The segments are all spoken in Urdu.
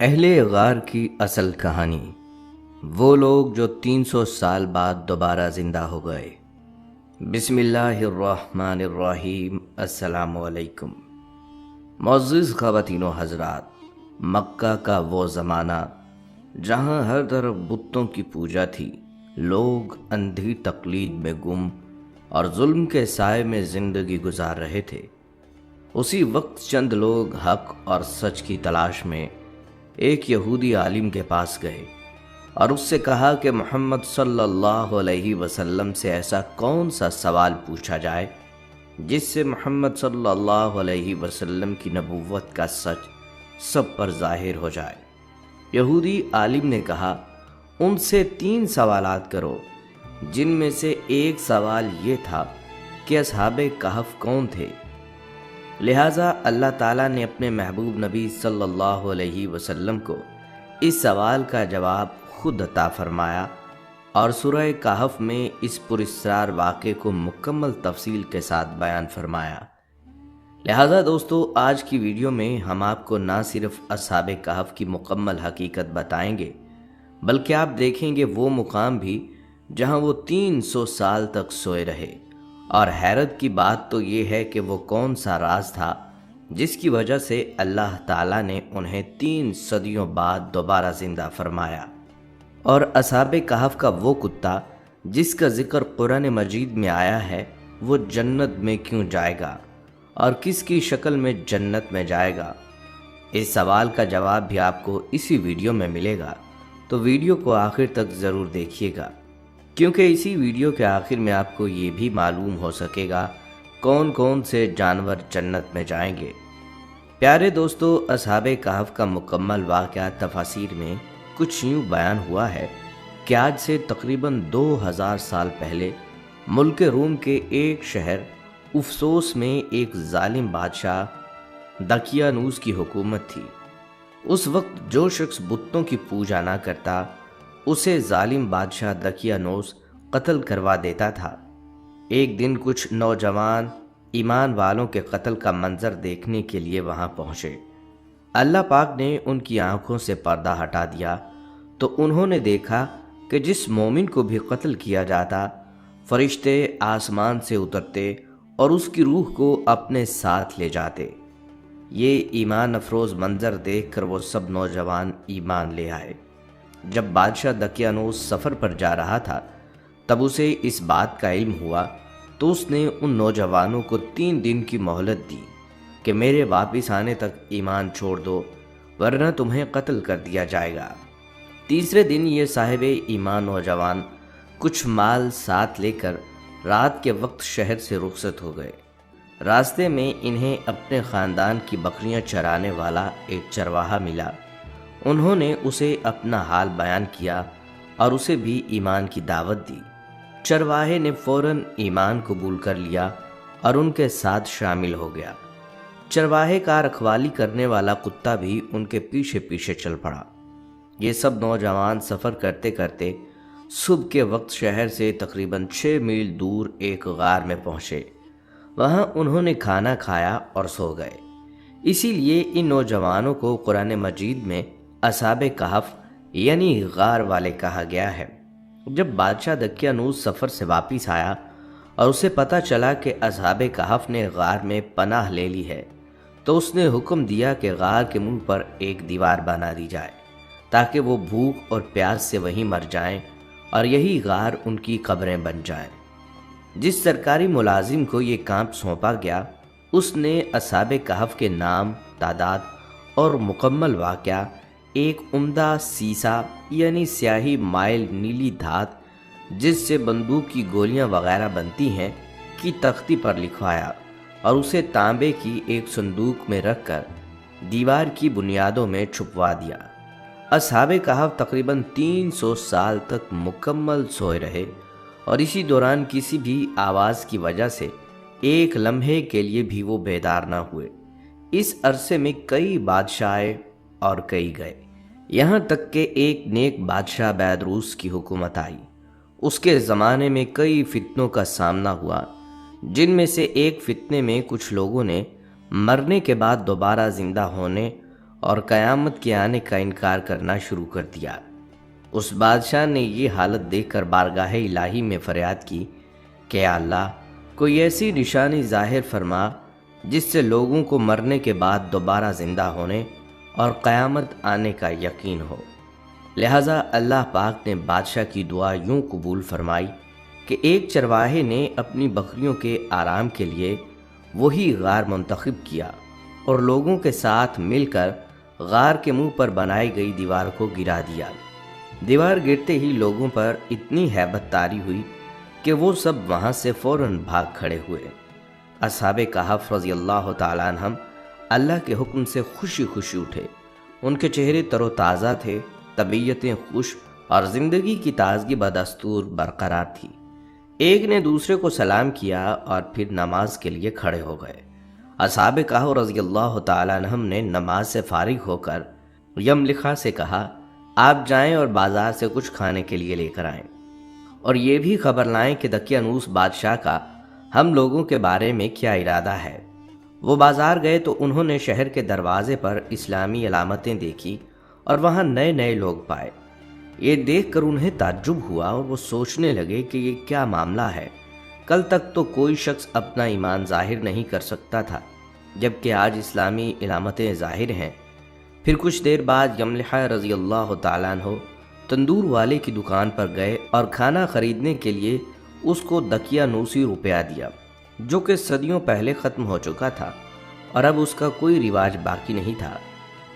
اہل غار کی اصل کہانی۔ وہ لوگ جو 300 سال بعد دوبارہ زندہ ہو گئے۔ بسم اللہ الرحمن الرحیم۔ السلام علیکم۔ معزز خواتین و حضرات، مکہ کا وہ زمانہ جہاں ہر طرف بتوں کی پوجا تھی، لوگ اندھی تقلید میں گم اور ظلم کے سائے میں زندگی گزار رہے تھے۔ اسی وقت چند لوگ حق اور سچ کی تلاش میں ایک یہودی عالم کے پاس گئے اور اس سے کہا کہ محمد صلی اللہ علیہ وسلم سے ایسا کون سا سوال پوچھا جائے جس سے محمد صلی اللہ علیہ وسلم کی نبوت کا سچ سب پر ظاہر ہو جائے۔ یہودی عالم نے کہا، ان سے 3 سوالات کرو، جن میں سے ایک سوال یہ تھا کہ اصحاب کہف کون تھے۔ لہٰذا اللہ تعالیٰ نے اپنے محبوب نبی صلی اللہ علیہ وسلم کو اس سوال کا جواب خود عطا فرمایا اور سورہ کہف میں اس پراسرار واقعے کو مکمل تفصیل کے ساتھ بیان فرمایا۔ لہٰذا دوستو، آج کی ویڈیو میں ہم آپ کو نہ صرف اصحاب کہف کی مکمل حقیقت بتائیں گے، بلکہ آپ دیکھیں گے وہ مقام بھی جہاں وہ 300 سال تک سوئے رہے۔ اور حیرت کی بات تو یہ ہے کہ وہ کون سا راز تھا جس کی وجہ سے اللہ تعالیٰ نے انہیں 3 صدیوں بعد دوبارہ زندہ فرمایا۔ اور اصحاب کہف کا وہ کتا جس کا ذکر قرآن مجید میں آیا ہے، وہ جنت میں کیوں جائے گا اور کس کی شکل میں جنت میں جائے گا؟ اس سوال کا جواب بھی آپ کو اسی ویڈیو میں ملے گا، تو ویڈیو کو آخر تک ضرور دیکھیے گا، کیونکہ اسی ویڈیو کے آخر میں آپ کو یہ بھی معلوم ہو سکے گا کون کون سے جانور جنت میں جائیں گے۔ پیارے دوستو، اصحاب کہف کا مکمل واقعہ تفاسیر میں کچھ یوں بیان ہوا ہے کہ آج سے تقریباً 2000 سال پہلے ملک روم کے ایک شہر افسوس میں ایک ظالم بادشاہ دقیانوس کی حکومت تھی۔ اس وقت جو شخص بتوں کی پوجا نہ کرتا، اسے ظالم بادشاہ دقیانوس قتل کروا دیتا تھا۔ ایک دن کچھ نوجوان ایمان والوں کے قتل کا منظر دیکھنے کے لیے وہاں پہنچے۔ اللہ پاک نے ان کی آنکھوں سے پردہ ہٹا دیا تو انہوں نے دیکھا کہ جس مومن کو بھی قتل کیا جاتا، فرشتے آسمان سے اترتے اور اس کی روح کو اپنے ساتھ لے جاتے۔ یہ ایمان افروز منظر دیکھ کر وہ سب نوجوان ایمان لے آئے۔ جب بادشاہ دقیانوس سفر پر جا رہا تھا، تب اسے اس بات کا علم ہوا تو اس نے ان نوجوانوں کو 3 دن کی مہلت دی کہ میرے واپس آنے تک ایمان چھوڑ دو، ورنہ تمہیں قتل کر دیا جائے گا۔ تیسرے دن یہ صاحب ایمان نوجوان کچھ مال ساتھ لے کر رات کے وقت شہر سے رخصت ہو گئے۔ راستے میں انہیں اپنے خاندان کی بکریاں چرانے والا ایک چرواہا ملا۔ انہوں نے اسے اپنا حال بیان کیا اور اسے بھی ایمان کی دعوت دی۔ چرواہے نے فوراً ایمان قبول کر لیا اور ان کے ساتھ شامل ہو گیا۔ چرواہے کا رکھوالی کرنے والا کتا بھی ان کے پیچھے پیچھے چل پڑا۔ یہ سب نوجوان سفر کرتے کرتے صبح کے وقت شہر سے تقریباً 6 میل دور ایک غار میں پہنچے۔ وہاں انہوں نے کھانا کھایا اور سو گئے۔ اسی لیے ان نوجوانوں کو قرآن مجید میں اصحاب کہف یعنی غار والے کہا گیا ہے۔ جب بادشاہ دقیانوس سفر سے واپس آیا اور اسے پتہ چلا کہ اصحاب کہف نے غار میں پناہ لے لی ہے، تو اس نے حکم دیا کہ غار کے منہ پر ایک دیوار بنا دی جائے تاکہ وہ بھوک اور پیاس سے وہیں مر جائیں اور یہی غار ان کی قبریں بن جائیں۔ جس سرکاری ملازم کو یہ کام سونپا گیا، اس نے اصحاب کہف کے نام، تعداد اور مکمل واقعہ ایک عمدہ سیسا یعنی سیاہی مائل نیلی دھات جس سے بندوق کی گولیاں وغیرہ بنتی ہیں کی تختی پر لکھوایا اور اسے تانبے کی ایک صندوق میں رکھ کر دیوار کی بنیادوں میں چھپوا دیا۔ اصحاب کہف تقریباً 300 سال تک مکمل سوئے رہے اور اسی دوران کسی بھی آواز کی وجہ سے ایک لمحے کے لیے بھی وہ بیدار نہ ہوئے۔ اس عرصے میں کئی بادشاہ آئے اور کئی گئے، یہاں تک کہ ایک نیک بادشاہ بیدروس کی حکومت آئی۔ اس کے زمانے میں کئی فتنوں کا سامنا ہوا، جن میں سے ایک فتنے میں کچھ لوگوں نے مرنے کے بعد دوبارہ زندہ ہونے اور قیامت کے آنے کا انکار کرنا شروع کر دیا۔ اس بادشاہ نے یہ حالت دیکھ کر بارگاہ الہی میں فریاد کی کہ یا اللہ، کوئی ایسی نشانی ظاہر فرما جس سے لوگوں کو مرنے کے بعد دوبارہ زندہ ہونے اور قیامت آنے کا یقین ہو۔ لہٰذا اللہ پاک نے بادشاہ کی دعا یوں قبول فرمائی کہ ایک چرواہے نے اپنی بکریوں کے آرام کے لیے وہی غار منتخب کیا اور لوگوں کے ساتھ مل کر غار کے منہ پر بنائی گئی دیوار کو گرا دیا۔ دیوار گرتے ہی لوگوں پر اتنی ہیبت طاری ہوئی کہ وہ سب وہاں سے فوراً بھاگ کھڑے ہوئے۔ اصحاب کہف رضی اللہ تعالیٰ عنہم اللہ کے حکم سے خوشی خوشی اٹھے۔ ان کے چہرے تر و تازہ تھے، طبیعتیں خوش اور زندگی کی تازگی بدستور برقرار تھی۔ ایک نے دوسرے کو سلام کیا اور پھر نماز کے لیے کھڑے ہو گئے۔ اصحاب کہف رضی اللہ تعالیٰ عنہم نے نماز سے فارغ ہو کر یملخا سے کہا، آپ جائیں اور بازار سے کچھ کھانے کے لیے لے کر آئیں، اور یہ بھی خبر لائیں کہ دقیانوس بادشاہ کا ہم لوگوں کے بارے میں کیا ارادہ ہے۔ وہ بازار گئے تو انہوں نے شہر کے دروازے پر اسلامی علامتیں دیکھی اور وہاں نئے نئے لوگ پائے۔ یہ دیکھ کر انہیں تعجب ہوا اور وہ سوچنے لگے کہ یہ کیا معاملہ ہے۔ کل تک تو کوئی شخص اپنا ایمان ظاہر نہیں کر سکتا تھا، جبکہ آج اسلامی علامتیں ظاہر ہیں۔ پھر کچھ دیر بعد یملحہ رضی اللہ تعالیٰ عنہ تندور والے کی دکان پر گئے اور کھانا خریدنے کے لیے اس کو دقیانوسی روپیہ دیا، جو کہ صدیوں پہلے ختم ہو چکا تھا اور اب اس کا کوئی رواج باقی نہیں تھا۔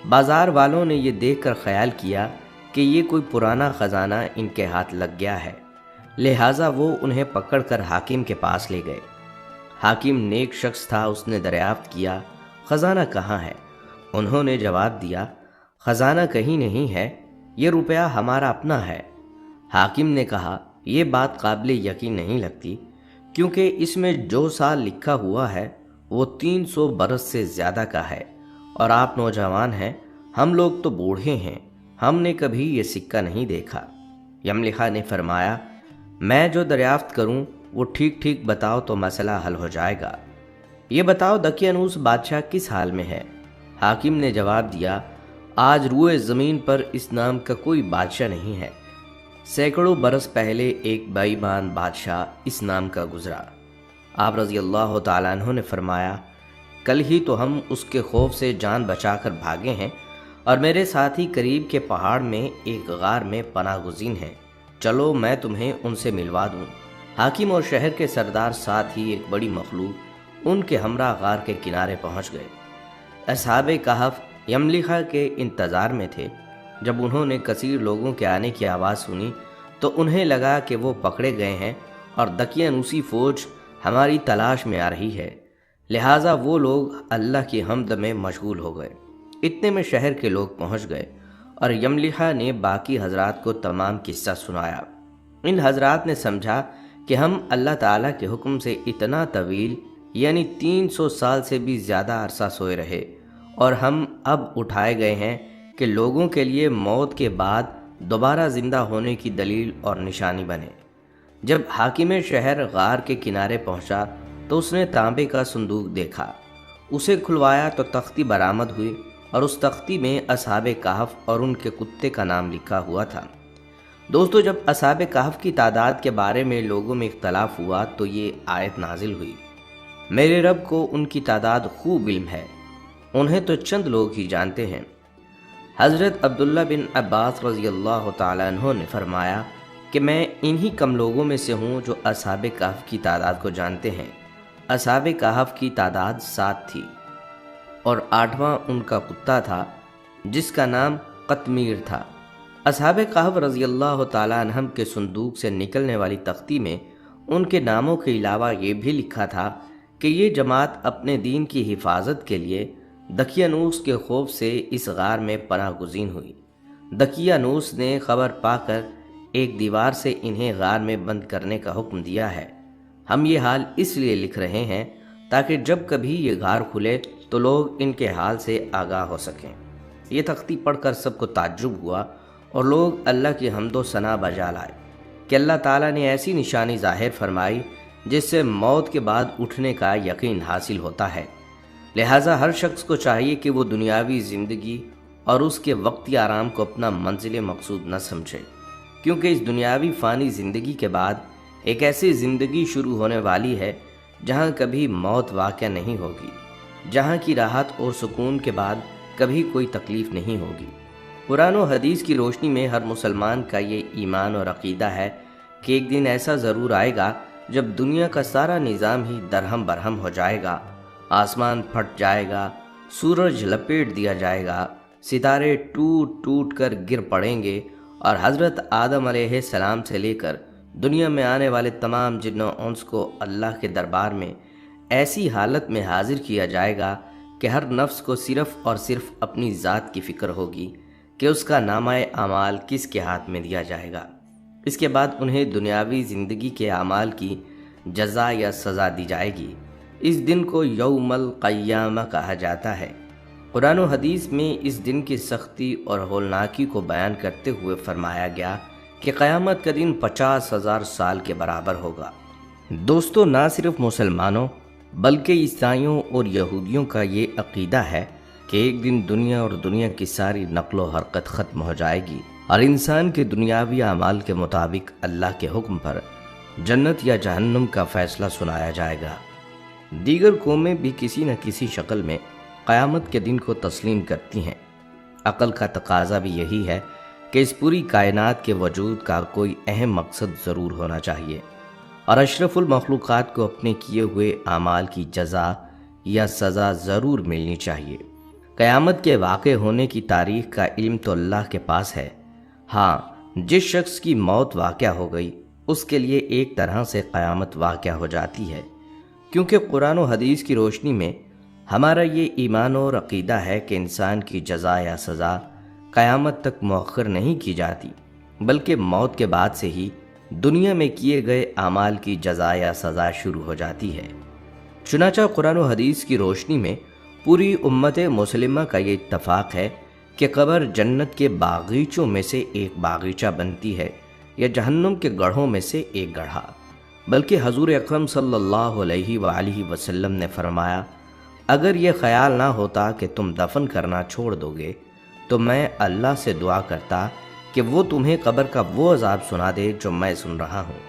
بازار والوں نے یہ دیکھ کر خیال کیا کہ یہ کوئی پرانا خزانہ ان کے ہاتھ لگ گیا ہے، لہٰذا وہ انہیں پکڑ کر حاکم کے پاس لے گئے۔ حاکم نیک شخص تھا، اس نے دریافت کیا، خزانہ کہاں ہے؟ انہوں نے جواب دیا، خزانہ کہیں نہیں ہے، یہ روپیہ ہمارا اپنا ہے۔ حاکم نے کہا، یہ بات قابل یقین نہیں لگتی، کیونکہ اس میں جو سال لکھا ہوا ہے وہ 300 برس سے زیادہ کا ہے، اور آپ نوجوان ہیں، ہم لوگ تو بوڑھے ہیں، ہم نے کبھی یہ سکہ نہیں دیکھا۔ یملخا نے فرمایا، میں جو دریافت کروں وہ ٹھیک ٹھیک بتاؤ تو مسئلہ حل ہو جائے گا۔ یہ بتاؤ دقیانوس بادشاہ کس حال میں ہے؟ حاکم نے جواب دیا، آج روئے زمین پر اس نام کا کوئی بادشاہ نہیں ہے، سینکڑوں برس پہلے ایک بے ایمان بادشاہ اس نام کا گزرا۔ آپ رضی اللہ تعالیٰ عنہ نے فرمایا، کل ہی تو ہم اس کے خوف سے جان بچا کر بھاگے ہیں، اور میرے ساتھی قریب کے پہاڑ میں ایک غار میں پناہ گزین ہیں، چلو میں تمہیں ان سے ملوا دوں۔ حاکم اور شہر کے سردار ساتھ ہی ایک بڑی مخلوق ان کے ہمراہ غار کے کنارے پہنچ گئے۔ اصحاب کہف یملخا کے انتظار میں تھے۔ جب انہوں نے کثیر لوگوں کے آنے کی آواز سنی تو انہیں لگا کہ وہ پکڑے گئے ہیں اور دقیانوسی فوج ہماری تلاش میں آ رہی ہے، لہٰذا وہ لوگ اللہ کی حمد میں مشغول ہو گئے۔ اتنے میں شہر کے لوگ پہنچ گئے اور یملخا نے باقی حضرات کو تمام قصہ سنایا۔ ان حضرات نے سمجھا کہ ہم اللہ تعالیٰ کے حکم سے اتنا طویل یعنی 300 سال سے بھی زیادہ عرصہ سوئے رہے، اور ہم اب اٹھائے گئے ہیں کہ لوگوں کے لیے موت کے بعد دوبارہ زندہ ہونے کی دلیل اور نشانی بنے۔ جب حاکم شہر غار کے کنارے پہنچا تو اس نے تانبے کا صندوق دیکھا، اسے کھلوایا تو تختی برآمد ہوئی، اور اس تختی میں اصحاب کہف اور ان کے کتے کا نام لکھا ہوا تھا۔ دوستو، جب اصحاب کہف کی تعداد کے بارے میں لوگوں میں اختلاف ہوا تو یہ آیت نازل ہوئی، میرے رب کو ان کی تعداد خوب علم ہے، انہیں تو چند لوگ ہی جانتے ہیں۔ حضرت عبداللہ بن عباس رضی اللہ تعالیٰ عنہ نے فرمایا کہ میں انہی کم لوگوں میں سے ہوں جو اصحاب کہف کی تعداد کو جانتے ہیں۔ اصحاب کہف کی تعداد 7 تھی، اور 8واں ان کا کتا تھا جس کا نام قطمیر تھا۔ اصحاب کہف رضی اللہ تعالیٰ عنہم کے صندوق سے نکلنے والی تختی میں ان کے ناموں کے علاوہ یہ بھی لکھا تھا کہ یہ جماعت اپنے دین کی حفاظت کے لیے دقیانوس کے خوف سے اس غار میں پناہ گزین ہوئی۔ دقیانوس نے خبر پا کر ایک دیوار سے انہیں غار میں بند کرنے کا حکم دیا ہے۔ ہم یہ حال اس لیے لکھ رہے ہیں تاکہ جب کبھی یہ غار کھلے تو لوگ ان کے حال سے آگاہ ہو سکیں۔ یہ تختی پڑھ کر سب کو تعجب ہوا اور لوگ اللہ کی حمد و ثنا بجا لائے کہ اللہ تعالیٰ نے ایسی نشانی ظاہر فرمائی جس سے موت کے بعد اٹھنے کا یقین حاصل ہوتا ہے۔ لہٰذا ہر شخص کو چاہیے کہ وہ دنیاوی زندگی اور اس کے وقتی آرام کو اپنا منزل مقصود نہ سمجھے، کیونکہ اس دنیاوی فانی زندگی کے بعد ایک ایسی زندگی شروع ہونے والی ہے جہاں کبھی موت واقع نہیں ہوگی، جہاں کی راحت اور سکون کے بعد کبھی کوئی تکلیف نہیں ہوگی۔ قرآن و حدیث کی روشنی میں ہر مسلمان کا یہ ایمان اور عقیدہ ہے کہ ایک دن ایسا ضرور آئے گا جب دنیا کا سارا نظام ہی درہم برہم ہو جائے گا، آسمان پھٹ جائے گا، سورج لپیٹ دیا جائے گا، ستارے ٹوٹ ٹوٹ کر گر پڑیں گے، اور حضرت آدم علیہ السلام سے لے کر دنیا میں آنے والے تمام جن و انس کو اللہ کے دربار میں ایسی حالت میں حاضر کیا جائے گا کہ ہر نفس کو صرف اور صرف اپنی ذات کی فکر ہوگی کہ اس کا نامہ اعمال کس کے ہاتھ میں دیا جائے گا۔ اس کے بعد انہیں دنیاوی زندگی کے اعمال کی جزا یا سزا دی جائے گی۔ اس دن کو یوم القیامہ کہا جاتا ہے۔ قرآن و حدیث میں اس دن کی سختی اور ہولناکی کو بیان کرتے ہوئے فرمایا گیا کہ قیامت کا دن 50,000 سال کے برابر ہوگا۔ دوستو، نہ صرف مسلمانوں بلکہ عیسائیوں اور یہودیوں کا یہ عقیدہ ہے کہ ایک دن دنیا اور دنیا کی ساری نقل و حرکت ختم ہو جائے گی اور انسان کے دنیاوی اعمال کے مطابق اللہ کے حکم پر جنت یا جہنم کا فیصلہ سنایا جائے گا۔ دیگر قومیں بھی کسی نہ کسی شکل میں قیامت کے دن کو تسلیم کرتی ہیں۔ عقل کا تقاضا بھی یہی ہے کہ اس پوری کائنات کے وجود کا کوئی اہم مقصد ضرور ہونا چاہیے اور اشرف المخلوقات کو اپنے کیے ہوئے اعمال کی جزا یا سزا ضرور ملنی چاہیے۔ قیامت کے واقع ہونے کی تاریخ کا علم تو اللہ کے پاس ہے۔ ہاں، جس شخص کی موت واقع ہو گئی اس کے لیے ایک طرح سے قیامت واقع ہو جاتی ہے، کیونکہ قرآن و حدیث کی روشنی میں ہمارا یہ ایمان اور عقیدہ ہے کہ انسان کی جزا یا سزا قیامت تک مؤخر نہیں کی جاتی، بلکہ موت کے بعد سے ہی دنیا میں کیے گئے اعمال کی جزا یا سزا شروع ہو جاتی ہے۔ چنانچہ قرآن و حدیث کی روشنی میں پوری امت مسلمہ کا یہ اتفاق ہے کہ قبر جنت کے باغیچوں میں سے ایک باغیچہ بنتی ہے یا جہنم کے گڑھوں میں سے ایک گڑھا۔ بلکہ حضور اکرم صلی اللہ علیہ وآلہ وسلم نے فرمایا، اگر یہ خیال نہ ہوتا کہ تم دفن کرنا چھوڑ دو گے تو میں اللہ سے دعا کرتا کہ وہ تمہیں قبر کا وہ عذاب سنا دے جو میں سن رہا ہوں۔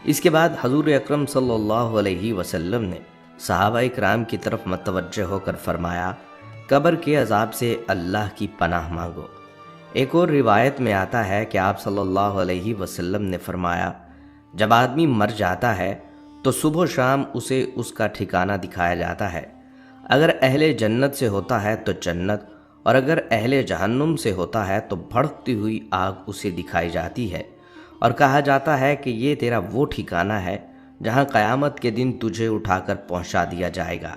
اس کے بعد حضور اکرم صلی اللہ علیہ وسلم نے صحابہ اکرام کی طرف متوجہ ہو کر فرمایا، قبر کے عذاب سے اللہ کی پناہ مانگو۔ ایک اور روایت میں آتا ہے کہ آپ صلی اللہ علیہ وسلم نے فرمایا، جب آدمی مر جاتا ہے تو صبح و شام اسے اس کا ٹھکانہ دکھایا جاتا ہے۔ اگر اہل جنت سے ہوتا ہے تو جنت، اور اگر اہل جہنم سے ہوتا ہے تو بھڑکتی ہوئی آگ اسے دکھائی جاتی ہے اور کہا جاتا ہے کہ یہ تیرا وہ ٹھکانہ ہے جہاں قیامت کے دن تجھے اٹھا کر پہنچا دیا جائے گا۔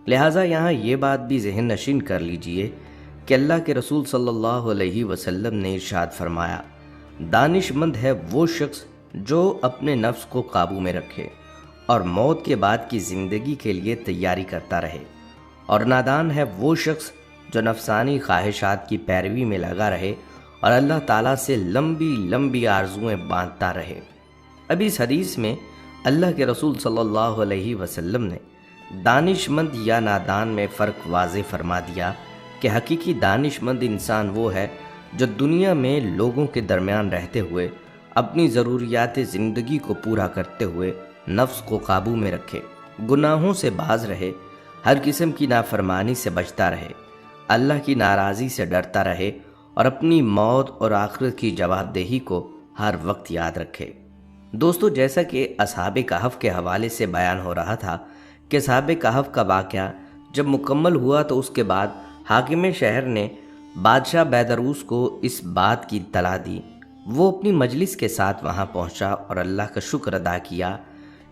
لہٰذا یہاں یہ بات بھی ذہن نشین کر لیجئے کہ اللہ کے رسول صلی اللہ علیہ وسلم نے ارشاد فرمایا، دانش مند ہے وہ شخص جو اپنے نفس کو قابو میں رکھے اور موت کے بعد کی زندگی کے لیے تیاری کرتا رہے، اور نادان ہے وہ شخص جو نفسانی خواہشات کی پیروی میں لگا رہے اور اللہ تعالیٰ سے لمبی لمبی آرزویں باندھتا رہے۔ اب اس حدیث میں اللہ کے رسول صلی اللہ علیہ وسلم نے دانش مند یا نادان میں فرق واضح فرما دیا کہ حقیقی دانش مند انسان وہ ہے جو دنیا میں لوگوں کے درمیان رہتے ہوئے اپنی ضروریات زندگی کو پورا کرتے ہوئے نفس کو قابو میں رکھے، گناہوں سے باز رہے، ہر قسم کی نافرمانی سے بچتا رہے، اللہ کی ناراضی سے ڈرتا رہے اور اپنی موت اور آخرت کی جواب دہی کو ہر وقت یاد رکھے۔ دوستو، جیسا کہ اصحاب کہف کے حوالے سے بیان ہو رہا تھا کہ اصحاب کہف کا واقعہ جب مکمل ہوا تو اس کے بعد حاکم شہر نے بادشاہ بیدروس کو اس بات کی اطلاع دی۔ وہ اپنی مجلس کے ساتھ وہاں پہنچا اور اللہ کا شکر ادا کیا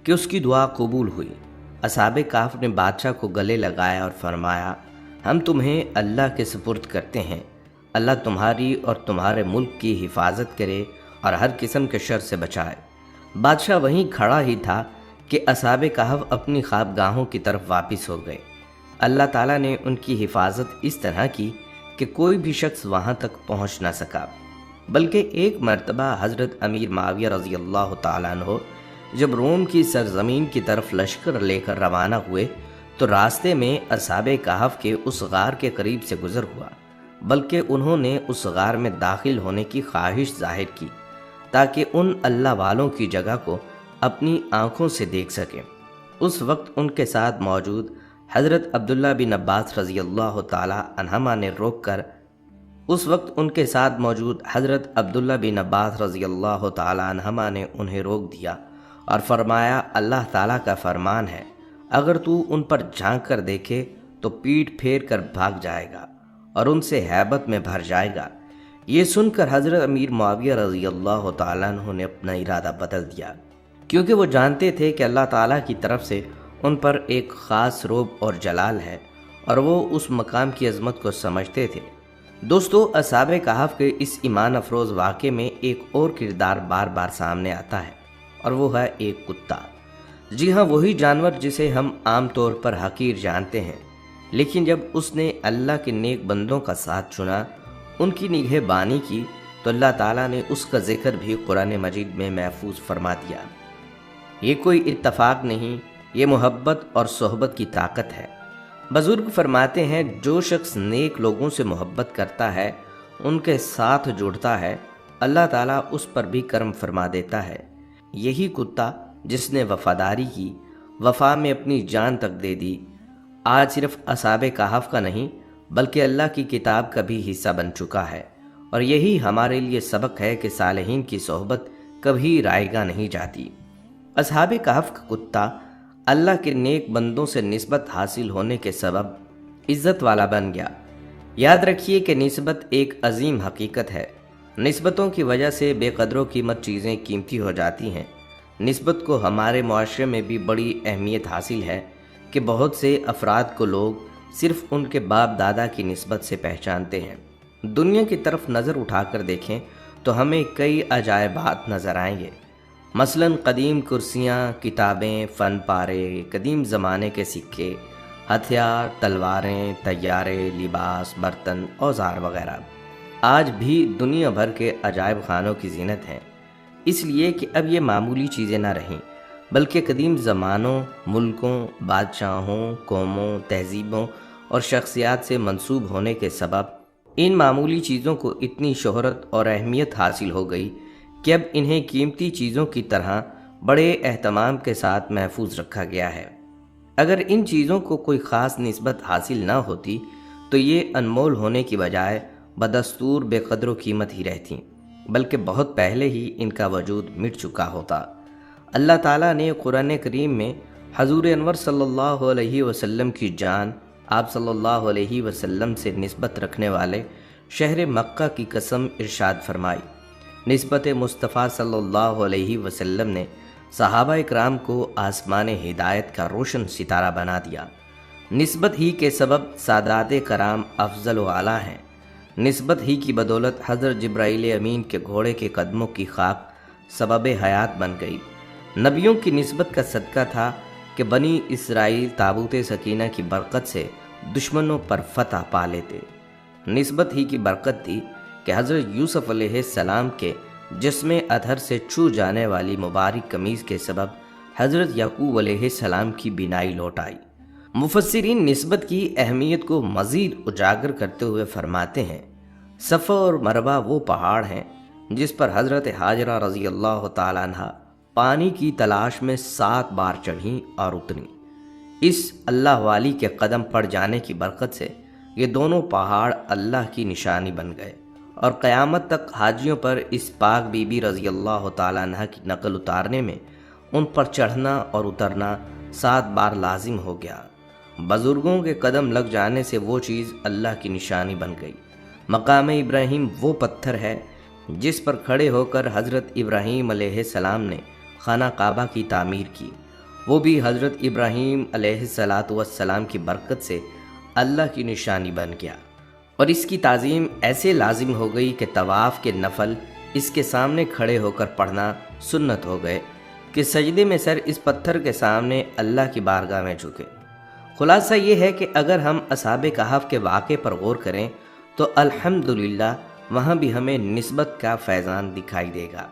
کہ اس کی دعا قبول ہوئی۔ اصحاب کہف نے بادشاہ کو گلے لگایا اور فرمایا، ہم تمہیں اللہ کے سپرد کرتے ہیں، اللہ تمہاری اور تمہارے ملک کی حفاظت کرے اور ہر قسم کے شر سے بچائے۔ بادشاہ وہیں کھڑا ہی تھا کہ اصحاب کہف اپنی خوابگاہوں کی طرف واپس ہو گئے۔ اللہ تعالیٰ نے ان کی حفاظت اس طرح کی کہ کوئی بھی شخص وہاں تک پہنچ نہ سکا، بلکہ ایک مرتبہ حضرت امیر معاویہ رضی اللہ تعالیٰ عنہ جب روم کی سرزمین کی طرف لشکر لے کر روانہ ہوئے تو راستے میں اصحاب کہف کے اس غار کے قریب سے گزر ہوا۔ بلکہ انہوں نے اس غار میں داخل ہونے کی خواہش ظاہر کی تاکہ ان اللہ والوں کی جگہ کو اپنی آنکھوں سے دیکھ سکیں۔ اس وقت ان کے ساتھ موجود حضرت عبداللہ بن عباس رضی اللہ تعالی عنہما نے انہیں روک دیا اور فرمایا، اللہ تعالیٰ کا فرمان ہے، اگر تو ان پر جھانک کر دیکھے تو پیٹھ پھیر کر بھاگ جائے گا اور ان سے ہیبت میں بھر جائے گا۔ یہ سن کر حضرت امیر معاویہ رضی اللہ تعالیٰ عنہ نے اپنا ارادہ بدل دیا، کیونکہ وہ جانتے تھے کہ اللہ تعالیٰ کی طرف سے ان پر ایک خاص رعب اور جلال ہے اور وہ اس مقام کی عظمت کو سمجھتے تھے۔ دوستو، اصحاب کہف کے اس ایمان افروز واقعے میں ایک اور کردار بار بار سامنے آتا ہے، اور وہ ہے ایک کتا۔ جی ہاں، وہی جانور جسے ہم عام طور پر حقیر جانتے ہیں، لیکن جب اس نے اللہ کے نیک بندوں کا ساتھ چنا، ان کی نگہبانی کی، تو اللہ تعالیٰ نے اس کا ذکر بھی قرآن مجید میں محفوظ فرما دیا۔ یہ کوئی اتفاق نہیں، یہ محبت اور صحبت کی طاقت ہے۔ بزرگ فرماتے ہیں، جو شخص نیک لوگوں سے محبت کرتا ہے، ان کے ساتھ جڑتا ہے، اللہ تعالیٰ اس پر بھی کرم فرما دیتا ہے۔ یہی کتا جس نے وفاداری کی، وفا میں اپنی جان تک دے دی، آج صرف اصحاب کہف کا نہیں بلکہ اللہ کی کتاب کا بھی حصہ بن چکا ہے، اور یہی ہمارے لیے سبق ہے کہ صالحین کی صحبت کبھی رائیگاں نہیں جاتی۔ اصحاب کہف کا کتا اللہ کے نیک بندوں سے نسبت حاصل ہونے کے سبب عزت والا بن گیا۔ یاد رکھیے کہ نسبت ایک عظیم حقیقت ہے۔ نسبتوں کی وجہ سے بے قدر و قیمت چیزیں قیمتی ہو جاتی ہیں۔ نسبت کو ہمارے معاشرے میں بھی بڑی اہمیت حاصل ہے کہ بہت سے افراد کو لوگ صرف ان کے باپ دادا کی نسبت سے پہچانتے ہیں۔ دنیا کی طرف نظر اٹھا کر دیکھیں تو ہمیں کئی عجائبات نظر آئیں گے، مثلاً قدیم کرسیاں، کتابیں، فن پارے، قدیم زمانے کے سکے، ہتھیار، تلواریں، طیارے، لباس، برتن، اوزار وغیرہ آج بھی دنیا بھر کے عجائب خانوں کی زینت ہیں، اس لیے کہ اب یہ معمولی چیزیں نہ رہیں بلکہ قدیم زمانوں، ملکوں، بادشاہوں، قوموں، تہذیبوں اور شخصیات سے منسوب ہونے کے سبب ان معمولی چیزوں کو اتنی شہرت اور اہمیت حاصل ہو گئی کہ اب انہیں قیمتی چیزوں کی طرح بڑے اہتمام کے ساتھ محفوظ رکھا گیا ہے۔ اگر ان چیزوں کو کوئی خاص نسبت حاصل نہ ہوتی تو یہ انمول ہونے کی بجائے بدستور بے قدر و قیمت ہی رہتی، بلکہ بہت پہلے ہی ان کا وجود مٹ چکا ہوتا۔ اللہ تعالیٰ نے قرآن کریم میں حضور انور صلی اللہ علیہ وسلم کی جان، آپ صلی اللہ علیہ وسلم سے نسبت رکھنے والے شہر مکہ کی قسم ارشاد فرمائی۔ نسبت مصطفیٰ صلی اللہ علیہ وسلم نے صحابہ اکرام کو آسمان ہدایت کا روشن ستارہ بنا دیا۔ نسبت ہی کے سبب سادات کرام افضل و اعلیٰ ہیں۔ نسبت ہی کی بدولت حضرت جبرائیل امین کے گھوڑے کے قدموں کی خاک سبب حیات بن گئی۔ نبیوں کی نسبت کا صدقہ تھا کہ بنی اسرائیل تابوت سکینہ کی برکت سے دشمنوں پر فتح پا لیتے۔ نسبت ہی کی برکت تھی کہ حضرت یوسف علیہ السلام کے جسم اطہر سے چھو جانے والی مبارک قمیض کے سبب حضرت یعقوب علیہ السلام کی بینائی لوٹ آئی۔ مفسرین نسبت کی اہمیت کو مزید اجاگر کرتے ہوئے فرماتے ہیں، صفا اور مروہ وہ پہاڑ ہیں جس پر حضرت ہاجرہ رضی اللہ تعالیٰ عنہ پانی کی تلاش میں 7 بار چڑھیں اور اتریں۔ اس اللہ والی کے قدم پڑ جانے کی برکت سے یہ دونوں پہاڑ اللہ کی نشانی بن گئے، اور قیامت تک حاجیوں پر اس پاک بی بی رضی اللہ تعالیٰ عنہ کی نقل اتارنے میں ان پر چڑھنا اور اترنا 7 بار لازم ہو گیا۔ بزرگوں کے قدم لگ جانے سے وہ چیز اللہ کی نشانی بن گئی۔ مقام ابراہیم وہ پتھر ہے جس پر کھڑے ہو کر حضرت ابراہیم علیہ السلام نے خانہ کعبہ کی تعمیر کی، وہ بھی حضرت ابراہیم علیہ السلام کی برکت سے اللہ کی نشانی بن گیا، اور اس کی تعظیم ایسے لازم ہو گئی کہ طواف کے نفل اس کے سامنے کھڑے ہو کر پڑھنا سنت ہو گئے کہ سجدے میں سر اس پتھر کے سامنے اللہ کی بارگاہ میں جھکے۔ خلاصہ یہ ہے کہ اگر ہم اصحاب کہف کے واقعے پر غور کریں تو الحمدللہ وہاں بھی ہمیں نسبت کا فیضان دکھائی دے گا۔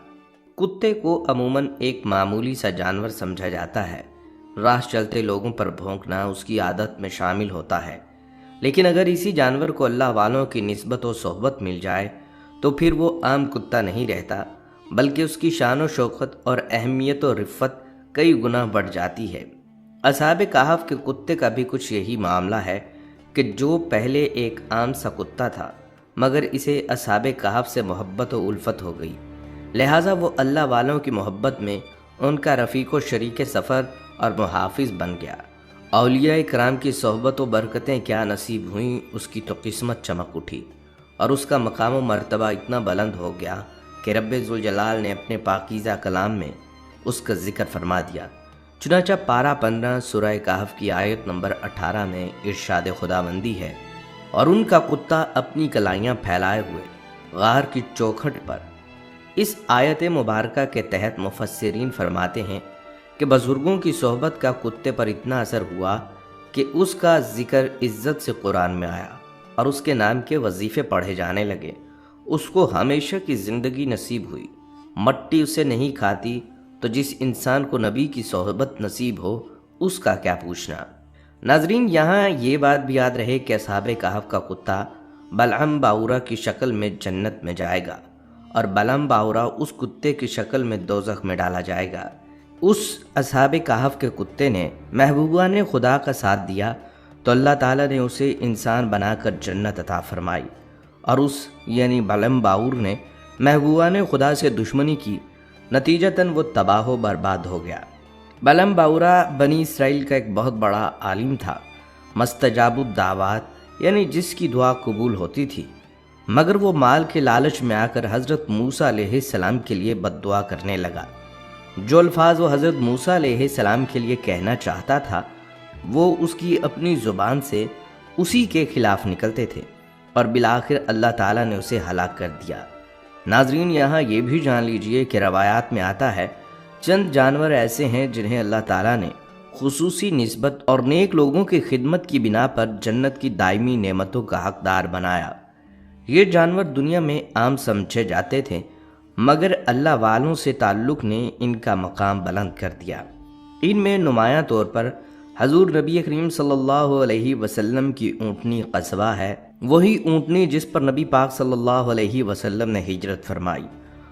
کتے کو عموماً ایک معمولی سا جانور سمجھا جاتا ہے۔ راہ چلتے لوگوں پر بھونکنا اس کی عادت میں شامل ہوتا ہے، لیکن اگر اسی جانور کو اللہ والوں کی نسبت و صحبت مل جائے تو پھر وہ عام کتا نہیں رہتا، بلکہ اس کی شان و شوکت اور اہمیت و رفت کئی گنا بڑھ جاتی ہے۔ اصحاب کہف کے کتے کا بھی کچھ یہی معاملہ ہے کہ جو پہلے ایک عام سا کتا تھا، مگر اسے اصحاب کہف سے محبت و الفت ہو گئی، لہٰذا وہ اللہ والوں کی محبت میں ان کا رفیق و شریک سفر اور محافظ بن گیا۔ اولیاء کرام کی صحبت و برکتیں کیا نصیب ہوئیں، اس کی تو قسمت چمک اٹھی اور اس کا مقام و مرتبہ اتنا بلند ہو گیا کہ رب ذوالجلال نے اپنے پاکیزہ کلام میں اس کا ذکر فرما دیا۔ چنانچہ پارہ 15 سورہ کہف کی آیت نمبر 18 میں ارشاد خداوندی ہے، اور ان کا کتا اپنی کلائیاں پھیلائے ہوئے غار کی چوکھٹ پر۔ اس آیت مبارکہ کے تحت مفسرین فرماتے ہیں کہ بزرگوں کی صحبت کا کتے پر اتنا اثر ہوا کہ اس کا ذکر عزت سے قرآن میں آیا اور اس کے نام کے وظیفے پڑھے جانے لگے۔ اس کو ہمیشہ کی زندگی نصیب ہوئی۔ مٹی اسے نہیں کھاتی تو جس انسان کو نبی کی صحبت نصیب ہو اس کا کیا پوچھنا۔ ناظرین، یہاں یہ بات بھی یاد رہے کہ اصحاب کہف کا کتا بلعم باورا کی شکل میں جنت میں جائے گا اور بلعم باورا اس کتے کی شکل میں دوزخ میں ڈالا جائے گا۔ اس اصحاب کہف کے کتے نے محبوبان خدا کا ساتھ دیا تو اللہ تعالیٰ نے اسے انسان بنا کر جنت عطا فرمائی، اور اس یعنی بلعم باور نے محبوبان خدا سے دشمنی کی، نتیجتاً وہ تباہ و برباد ہو گیا۔ بلعم باورا بنی اسرائیل کا ایک بہت بڑا عالم تھا، مستجاب الدعوات یعنی جس کی دعا قبول ہوتی تھی، مگر وہ مال کے لالچ میں آ کر حضرت موسیٰ علیہ السلام کے لیے بد دعا کرنے لگا۔ جو الفاظ وہ حضرت موسیٰ علیہ السلام کے لیے کہنا چاہتا تھا وہ اس کی اپنی زبان سے اسی کے خلاف نکلتے تھے، اور بالآخر اللہ تعالیٰ نے اسے ہلاک کر دیا۔ ناظرین، یہاں یہ بھی جان لیجئے کہ روایات میں آتا ہے چند جانور ایسے ہیں جنہیں اللہ تعالیٰ نے خصوصی نسبت اور نیک لوگوں کی خدمت کی بنا پر جنت کی دائمی نعمتوں کا حقدار بنایا۔ یہ جانور دنیا میں عام سمجھے جاتے تھے، مگر اللہ والوں سے تعلق نے ان کا مقام بلند کر دیا۔ ان میں نمایاں طور پر حضور نبی کریم صلی اللہ علیہ وسلم کی اونٹنی قصوہ ہے، وہی اونٹنی جس پر نبی پاک صلی اللہ علیہ وسلم نے ہجرت فرمائی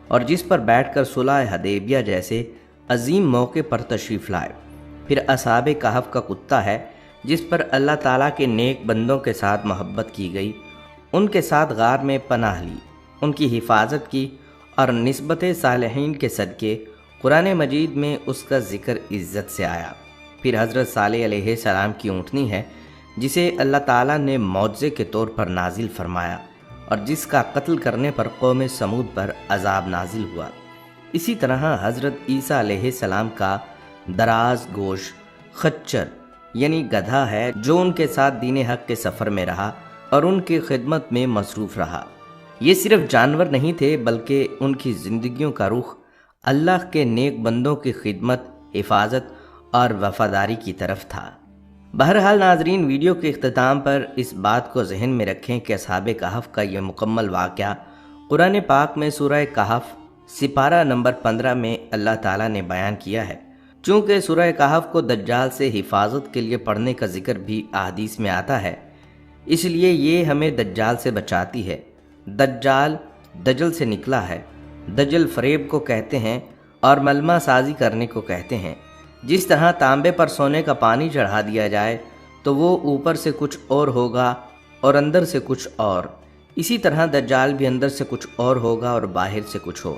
اور جس پر بیٹھ کر صلح حدیبیہ جیسے عظیم موقع پر تشریف لائے۔ پھر اصحاب کہف کا کتا ہے جس پر اللہ تعالیٰ کے نیک بندوں کے ساتھ محبت کی گئی، ان کے ساتھ غار میں پناہ لی، ان کی حفاظت کی، اور نسبت صالحین کے صدقے قرآن مجید میں اس کا ذکر عزت سے آیا۔ پھر حضرت صالح علیہ السلام کی اونٹنی ہے جسے اللہ تعالیٰ نے معجزے کے طور پر نازل فرمایا اور جس کا قتل کرنے پر قوم سمود پر عذاب نازل ہوا۔ اسی طرح حضرت عیسیٰ علیہ السلام کا دراز گوش خچر یعنی گدھا ہے جو ان کے ساتھ دین حق کے سفر میں رہا اور ان کی خدمت میں مصروف رہا۔ یہ صرف جانور نہیں تھے بلکہ ان کی زندگیوں کا رخ اللہ کے نیک بندوں کی خدمت، حفاظت اور وفاداری کی طرف تھا۔ بہرحال ناظرین، ویڈیو کے اختتام پر اس بات کو ذہن میں رکھیں کہ اصحاب کہف کا یہ مکمل واقعہ قرآن پاک میں سورہ کہف سپارہ نمبر 15 میں اللہ تعالیٰ نے بیان کیا ہے۔ چونکہ سورہ کہف کو دجال سے حفاظت کے لیے پڑھنے کا ذکر بھی احادیث میں آتا ہے، اس لیے یہ ہمیں دجال سے بچاتی ہے۔ دجال دجل سے نکلا ہے، دجل فریب کو کہتے ہیں اور ملمہ سازی کرنے کو کہتے ہیں۔ جس طرح تانبے پر سونے کا پانی چڑھا دیا جائے تو وہ اوپر سے کچھ اور ہوگا اور اندر سے کچھ اور، اسی طرح دجال بھی اندر سے کچھ اور ہوگا اور باہر سے کچھ اور۔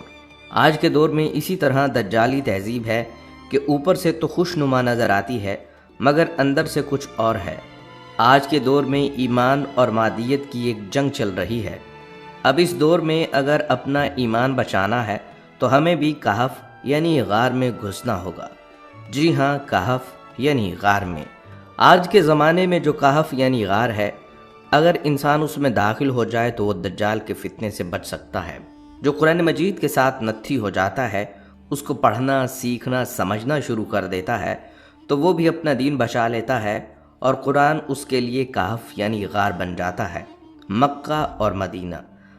آج کے دور میں اسی طرح دجالی تہذیب ہے کہ اوپر سے تو خوش نما نظر آتی ہے مگر اندر سے کچھ اور ہے۔ آج کے دور میں ایمان اور مادیت کی ایک جنگ چل رہی ہے۔ اب اس دور میں اگر اپنا ایمان بچانا ہے تو ہمیں بھی کہف یعنی غار میں گھسنا ہوگا۔ جی ہاں، کہف یعنی غار میں۔ آج کے زمانے میں جو کہف یعنی غار ہے، اگر انسان اس میں داخل ہو جائے تو وہ دجال کے فتنے سے بچ سکتا ہے۔ جو قرآن مجید کے ساتھ نتھی ہو جاتا ہے، اس کو پڑھنا، سیکھنا، سمجھنا شروع کر دیتا ہے تو وہ بھی اپنا دین بچا لیتا ہے اور قرآن اس کے لیے کہف یعنی غار بن جاتا ہے۔ مکہ اور مدینہ،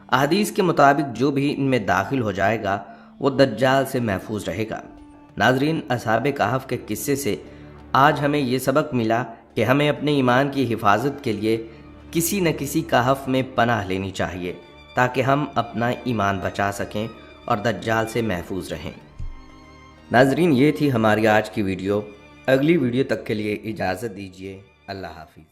احادیث کے مطابق جو بھی ان میں داخل ہو جائے گا وہ دجال سے محفوظ رہے گا۔ ناظرین، اصحاب کہف کے قصے سے آج ہمیں یہ سبق ملا کہ ہمیں اپنے ایمان کی حفاظت کے لیے کسی نہ کسی کہف میں پناہ لینی چاہیے تاکہ ہم اپنا ایمان بچا سکیں اور دجال سے محفوظ رہیں۔ ناظرین، یہ تھی ہماری آج کی ویڈیو۔ اگلی ویڈیو تک کے لیے اجازت دیجیے۔ اللہ حافظ۔